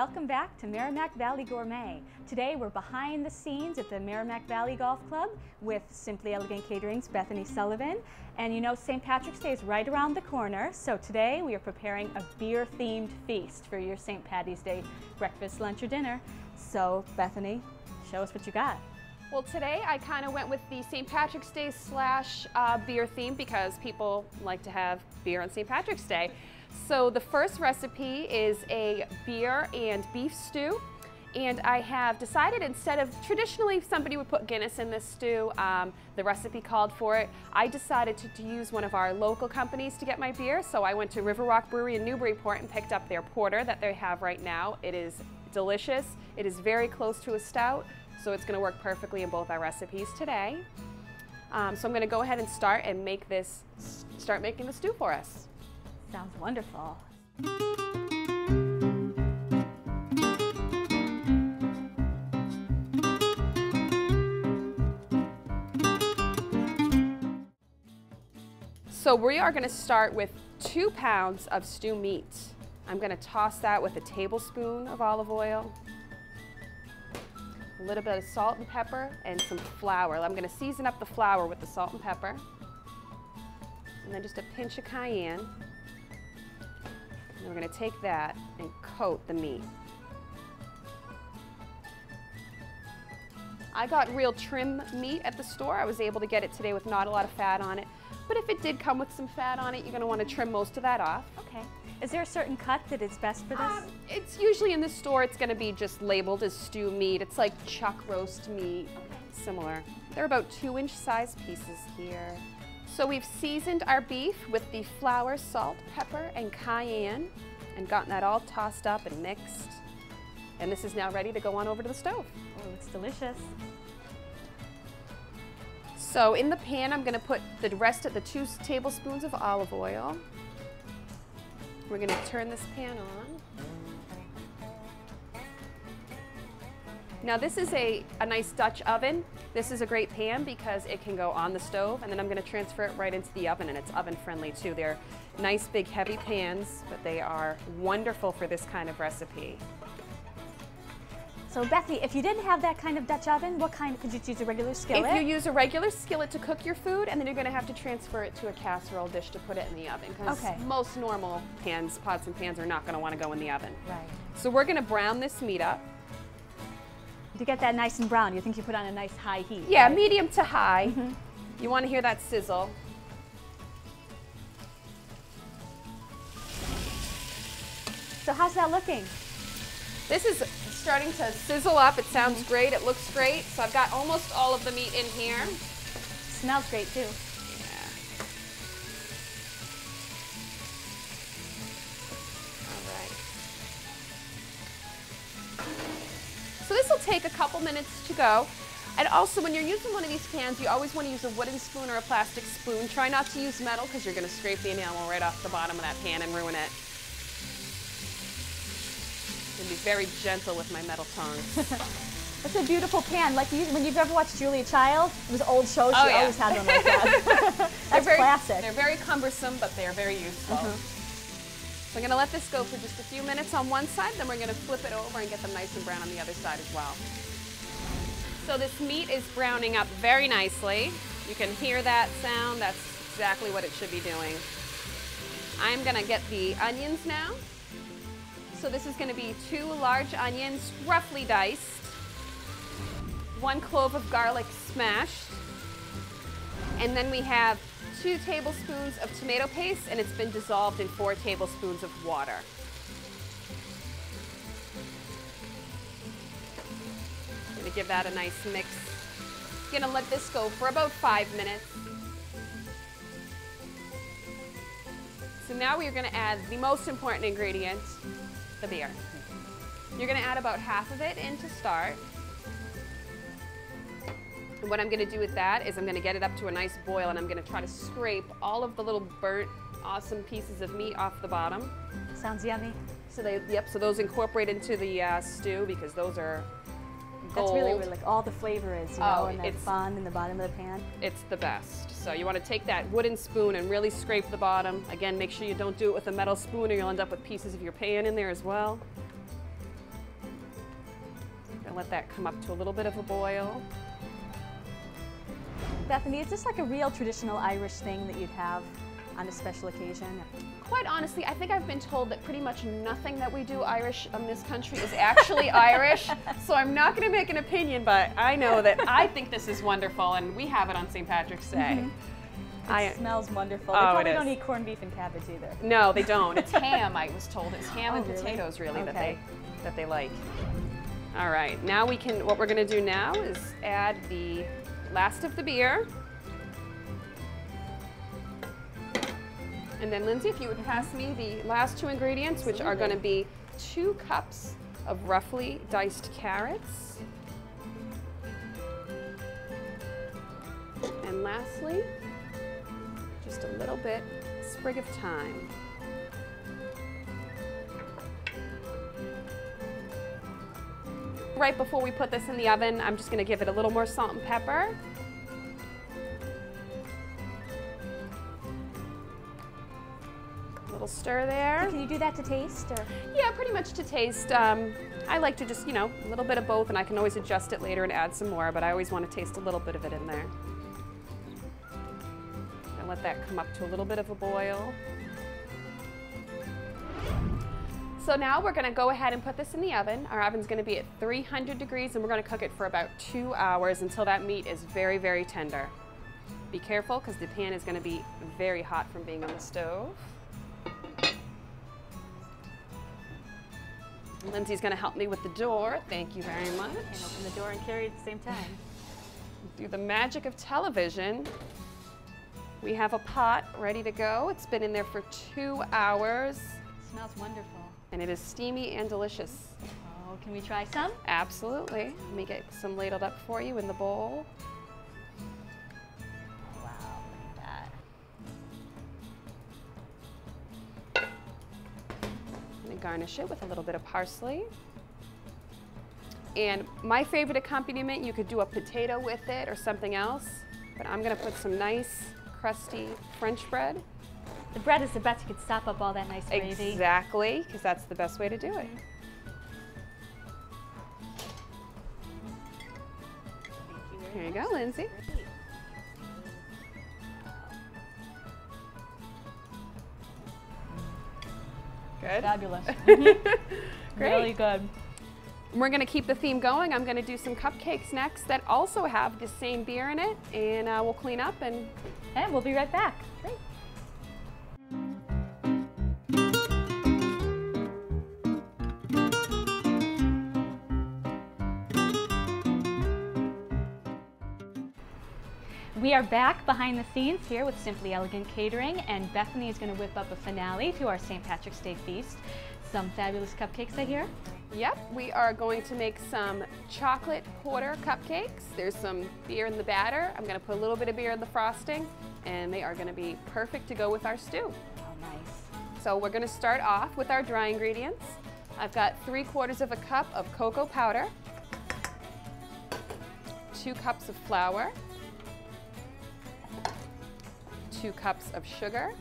welcome back to Merrimack Valley Gourmet. Today we're behind the scenes at the Merrimack Valley Golf Club with Simply Elegant Catering's Bethany Sullivan. And you know St. Patrick's Day is right around the corner, so today we are preparing a beer-themed feast for your St. Patty's Day breakfast, lunch, or dinner. So Bethany, show us what you got. Well, today I kind of went with the St. Patrick's Day / beer theme because people like to have beer on St. Patrick's Day. So the first recipe is a beer and beef stew, and I have decided instead of, traditionally somebody would put Guinness in this stew, the recipe called for it. I decided to use one of our local companies to get my beer, so I went to River Rock Brewery in Newburyport and picked up their porter that they have right now. It is delicious. It is very close to a stout, so it's going to work perfectly in both our recipes today. So I'm going to go ahead and start making the stew for us. Sounds wonderful. So we are going to start with 2 pounds of stew meat. I'm going to toss that with a tablespoon of olive oil, a little bit of salt and pepper, and some flour. I'm going to season up the flour with the salt and pepper, and then just a pinch of cayenne. And we're going to take that and coat the meat. I got real trim meat at the store. I was able to get it today with not a lot of fat on it. But if it did come with some fat on it, you're going to want to trim most of that off. Okay. Is there a certain cut that is best for this? It's usually in the store, it's going to be just labeled as stew meat. It's like chuck roast meat, similar. They're about 2-inch size pieces here. So we've seasoned our beef with the flour, salt, pepper, and cayenne, and gotten that all tossed up and mixed. And this is now ready to go on over to the stove. Oh, it looks delicious. So in the pan, I'm going to put the rest of the 2 tablespoons of olive oil. We're going to turn this pan on. Now this is a nice Dutch oven. This is a great pan because it can go on the stove, and then I'm going to transfer it right into the oven, and it's oven friendly too. They're nice big heavy pans, but they are wonderful for this kind of recipe. So Bethany, if you didn't have that kind of Dutch oven, what kind? Could you use a regular skillet? If you use a regular skillet to cook your food, and then you're going to have to transfer it to a casserole dish to put it in the oven, because most normal pans, pots and pans, are not going to want to go in the oven. Right. So we're going to brown this meat up. To get that nice and brown, you think you put on a nice high heat? Yeah, right? medium to high. You want to hear that sizzle. So how's that looking? This is starting to sizzle up. It sounds great. It looks great. So I've got almost all of the meat in here. Smells great too. Yeah. All right. So this will take a couple minutes to go. And also, when you're using one of these pans, you always want to use a wooden spoon or a plastic spoon. Try not to use metal because you're going to scrape the enamel right off the bottom of that pan and ruin it. I'm going to be very gentle with my metal tongs. It's a beautiful pan. Like when you've ever watched Julia Child, it was old shows, she always had one like that. That's classic. They're very cumbersome, but they're very useful. So I'm going to let this go for just a few minutes on one side, then we're going to flip it over and get them nice and brown on the other side as well. So this meat is browning up very nicely. You can hear that sound. That's exactly what it should be doing. I'm going to get the onions now. So this is going to be 2 large onions, roughly diced, 1 clove of garlic smashed, and then we have 2 tablespoons of tomato paste, and it's been dissolved in 4 tablespoons of water. I'm going to give that a nice mix. I'm going to let this go for about 5 minutes. So now we're going to add the most important ingredient, the beer. You're going to add about half of it in to start. And what I'm going to do with that is I'm going to get it up to a nice boil, and I'm going to try to scrape all of the little burnt, awesome pieces of meat off the bottom. Sounds yummy. So so those incorporate into the stew because those are gold. That's really where like all the flavor is, you know, and that fun in the bottom of the pan. It's the best. So you want to take that wooden spoon and really scrape the bottom. Again, make sure you don't do it with a metal spoon or you'll end up with pieces of your pan in there as well. And let that come up to a little bit of a boil. Bethany, is this like a real traditional Irish thing that you'd have on a special occasion? Quite honestly, I think I've been told that pretty much nothing that we do Irish in this country is actually Irish, so I'm not going to make an opinion, but I know that I think this is wonderful, and we have it on St. Patrick's Day. It smells wonderful. Oh, They probably don't eat corned beef and cabbage either. No, they don't. It's ham, I was told. It's ham and really? potatoes, really, Okay. that they like. All right, now what we're going to do now is add the last of the beer. And then, Lindsay, if you would pass me the last two ingredients, which are going to be 2 cups of roughly diced carrots. And lastly, just a little bit, sprig of thyme. Right before we put this in the oven, I'm just going to give it a little more salt and pepper. Little stir there. Can you do that to taste? Or? Yeah, pretty much to taste. I like to just, a little bit of both, and I can always adjust it later and add some more, but I always want to taste a little bit of it in there. And let that come up to a little bit of a boil. So now we're going to go ahead and put this in the oven. Our oven's going to be at 300 degrees, and we're going to cook it for about 2 hours until that meat is very, very tender. Be careful, because the pan is going to be very hot from being on the stove. Lindsay's going to help me with the door. Thank you very much. And open the door and carry at the same time. Through the magic of television, we have a pot ready to go. It's been in there for 2 hours. It smells wonderful. And it is steamy and delicious. Oh, can we try some? Absolutely. Let me get some ladled up for you in the bowl. Wow, look at that. I'm going to garnish it with a little bit of parsley. And my favorite accompaniment, you could do a potato with it or something else, but I'm going to put some nice, crusty French bread. The bread is the best. You could sop up all that nice gravy. Exactly, because that's the best way to do it. Here you go, Lindsay. Good. Fabulous. Great. Really good. We're going to keep the theme going. I'm going to do some cupcakes next that also have the same beer in it, and we'll clean up and we'll be right back. Great. We are back behind the scenes here with Simply Elegant Catering, and Bethany is going to whip up a finale to our St. Patrick's Day feast. Some fabulous cupcakes, I hear. Yep, we are going to make some chocolate porter cupcakes. There's some beer in the batter. I'm going to put a little bit of beer in the frosting, and they are going to be perfect to go with our stew. Oh, nice. So we're going to start off with our dry ingredients. I've got 3/4 of a cup of cocoa powder, 2 cups of flour, 2 cups of sugar,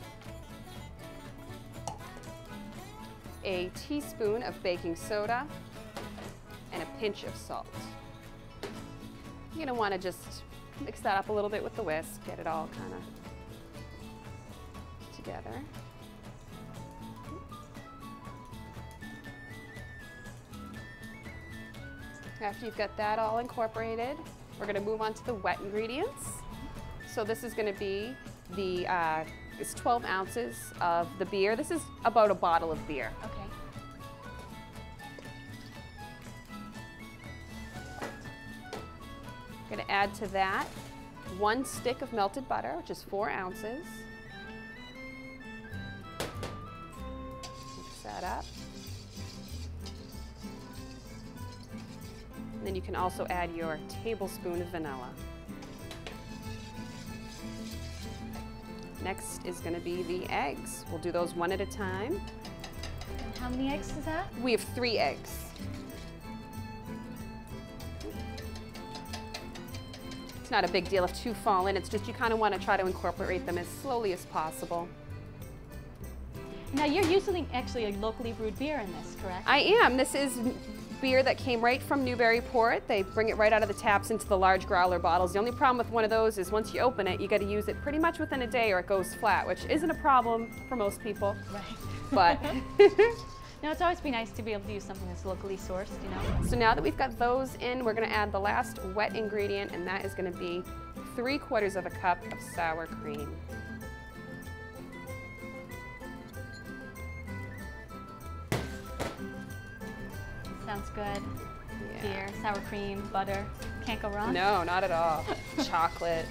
a teaspoon of baking soda, and a pinch of salt. You're going to want to just mix that up a little bit with the whisk, get it all kind of together. After you've got that all incorporated, we're going to move on to the wet ingredients. So this is going to be it's 12 ounces of the beer. This is about a bottle of beer. Okay. I'm going to add to that 1 stick of melted butter, which is 4 ounces. Mix that up. And then you can also add your tablespoon of vanilla. Next is going to be the eggs. We'll do those one at a time. And how many eggs is that? We have 3 eggs. It's not a big deal if 2 fall in. It's just you kind of want to try to incorporate them as slowly as possible. Now you're using actually a locally brewed beer in this, correct? I am. This is beer that came right from Newburyport. They bring it right out of the taps into the large growler bottles. The only problem with one of those is once you open it, you got to use it pretty much within a day or it goes flat, which isn't a problem for most people. Right. But no, it's always be nice to be able to use something that's locally sourced, you know. So now that we've got those in, we're going to add the last wet ingredient, and that is going to be 3/4 of a cup of sour cream. Sounds good. Yeah. Beer, sour cream, butter. Can't go wrong. No, not at all. Chocolate.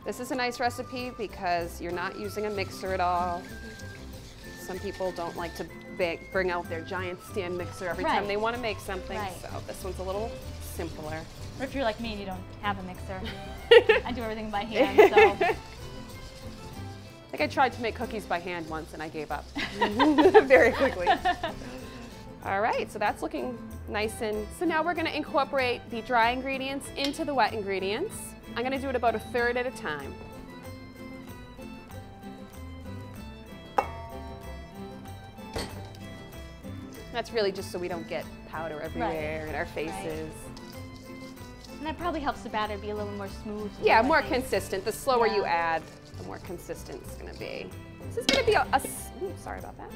This is a nice recipe because you're not using a mixer at all. Some people don't like to bring out their giant stand mixer every time they want to make something, so this one's a little simpler. Or if you're like me and you don't have a mixer, I do everything by hand, so. I think I tried to make cookies by hand once and I gave up very quickly. All right, so that's looking nice. And so now we're going to incorporate the dry ingredients into the wet ingredients. I'm going to do it about 1/3 at a time. That's really just so we don't get powder everywhere in our faces. And that probably helps the batter be a little more smooth. Yeah, more consistent. The slower you add, the more consistent it's going to be. This is going to be ooh, sorry about that.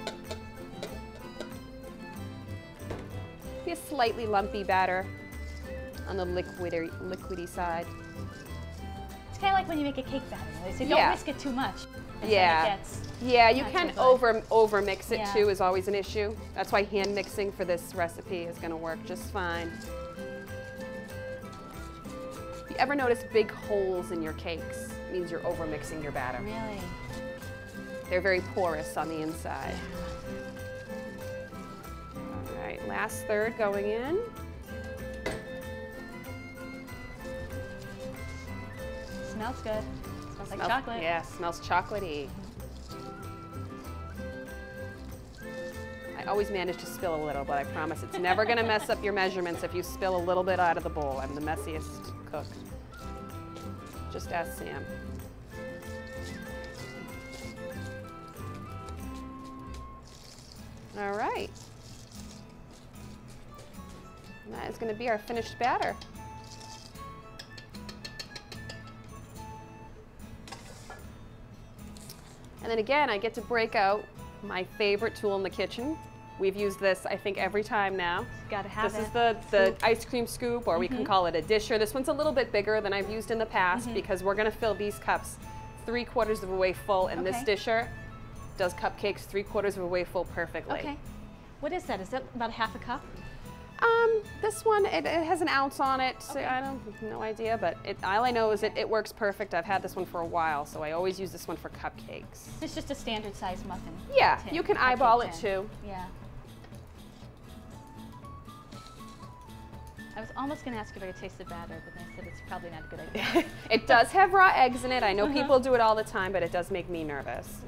Be a slightly lumpy batter on the liquidy side. It's kind of like when you make a cake batter. They say don't whisk it too much. Yeah, you can over mix it too is always an issue. That's why hand mixing for this recipe is going to work just fine. If you ever notice big holes in your cakes, it means you're over mixing your batter. Really? They're very porous on the inside. All right, last third going in. Smells good. Smells like chocolate. Yeah, smells chocolatey. I always manage to spill a little, but I promise it's never going to mess up your measurements if you spill a little bit out of the bowl. I'm the messiest cook. Just ask Sam. All right. And that is going to be our finished batter. And then again, I get to break out my favorite tool in the kitchen. We've used this, I think, every time now. Gotta have it. This is the ice cream scoop, or we can call it a disher. This one's a little bit bigger than I've used in the past because we're gonna fill these cups 3/4 of a way full, and this disher does cupcakes 3/4 of a way full perfectly. Okay. What is that? Is that about 1/2 cup? This one, it has an ounce on it. So I don't, no idea, but all I know is it works perfect. I've had this one for a while, so I always use this one for cupcakes. It's just a standard size muffin. Yeah, tin, you can eyeball it too. Yeah. I was almost going to ask if I could taste the batter, but then I said it's probably not a good idea. It does have raw eggs in it. I know people do it all the time, but it does make me nervous.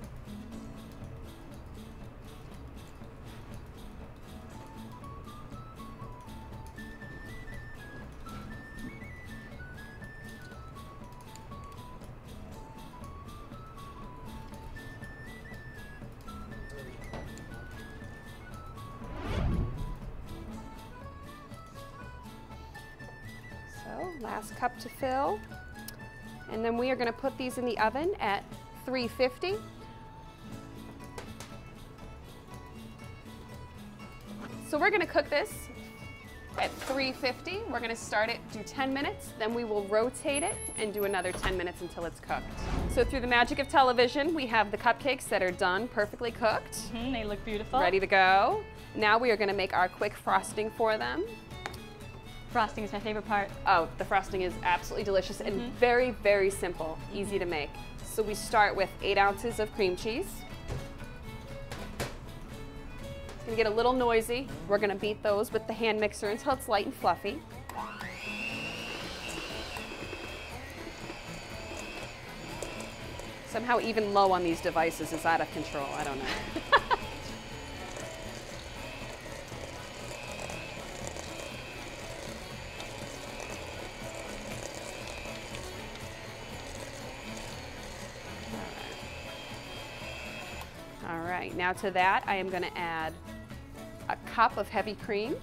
Last cup to fill. And then we are going to put these in the oven at 350. So we're going to cook this at 350. We're going to start it, do 10 minutes, then we will rotate it and do another 10 minutes until it's cooked. So through the magic of television, we have the cupcakes that are done, perfectly cooked. They look beautiful. Ready to go. Now we are going to make our quick frosting for them. Frosting is my favorite part. Oh, the frosting is absolutely delicious and very, very simple, easy to make. So we start with 8 ounces of cream cheese. It's gonna get a little noisy. We're gonna beat those with the hand mixer until it's light and fluffy. Somehow even low on these devices is out of control, I don't know. now to that I am going to add a cup of heavy cream.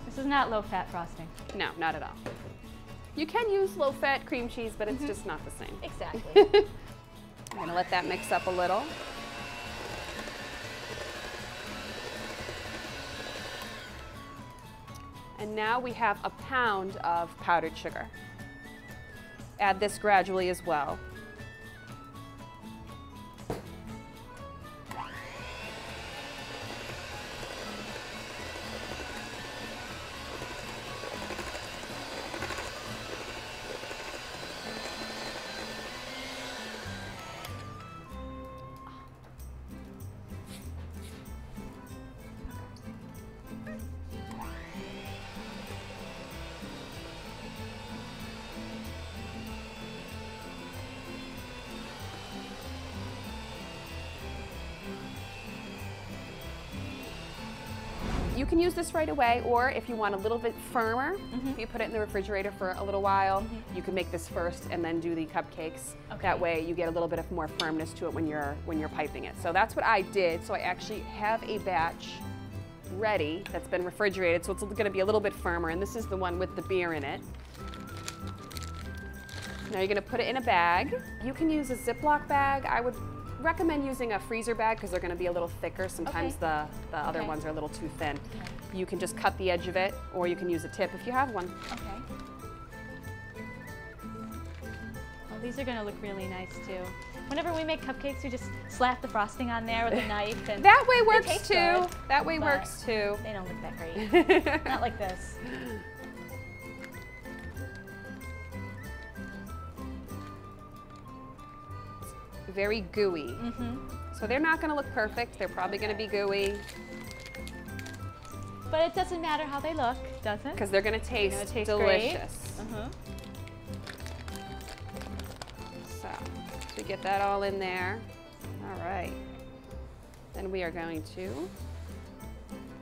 This is not low-fat frosting. No, not at all. You can use low-fat cream cheese, but it's just not the same. Exactly. I'm going to let that mix up a little. And now we have a pound of powdered sugar. Add this gradually as well. You can use this right away, or if you want a little bit firmer, if you put it in the refrigerator for a little while, you can make this first and then do the cupcakes. Okay. That way you get a little bit of more firmness to it when you're piping it. So that's what I did. So I actually have a batch ready that's been refrigerated, so it's going to be a little bit firmer, and this is the one with the beer in it. Now you're going to put it in a bag. You can use a Ziploc bag. I would recommend using a freezer bag because they're going to be a little thicker. Sometimes the other ones are a little too thin. Okay. You can just cut the edge of it, or you can use a tip if you have one. Okay. Well, these are going to look really nice too. Whenever we make cupcakes, we just slap the frosting on there with a knife, and that way works too. Good, that way works too. They don't look that great. Not like this. Very gooey. So they're not going to look perfect. They're probably going to be gooey. But it doesn't matter how they look, does it? Because they're going to taste delicious. So we get that all in there. All right. Then we are going to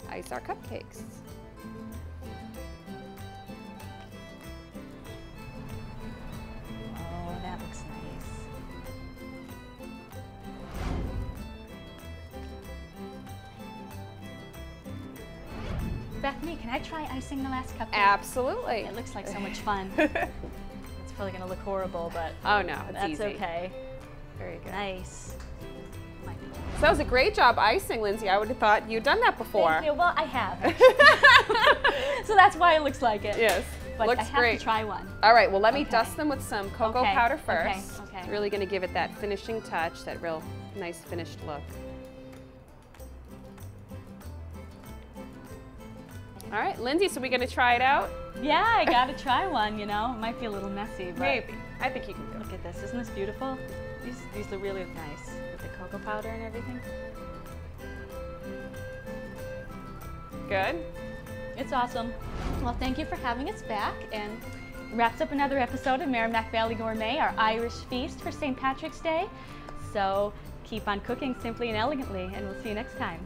ice our cupcakes. Oh, that looks nice. Bethany, can I try icing the last cupcake? Absolutely. It looks like so much fun. It's probably going to look horrible, but oh no, it's that's easy. Okay. Very good. Nice. So that was a great job icing, Lindsay. I would have thought you'd done that before. Thank you. Well, I have. So that's why it looks like it. Yes. But looks I have great. to try one. All right, well, let me dust them with some cocoa powder first. Okay. It's really going to give it that finishing touch, that real nice finished look. All right, Lindsay, so we're going to try it out? Yeah, I got to try one, you know. It might be a little messy, but maybe. I think you can do it. Look at this. Isn't this beautiful? These look really nice with the cocoa powder and everything. Good. It's awesome. Well, thank you for having us back, and wraps up another episode of Merrimack Valley Gourmet, our Irish feast for St. Patrick's Day. So keep on cooking simply and elegantly, and we'll see you next time.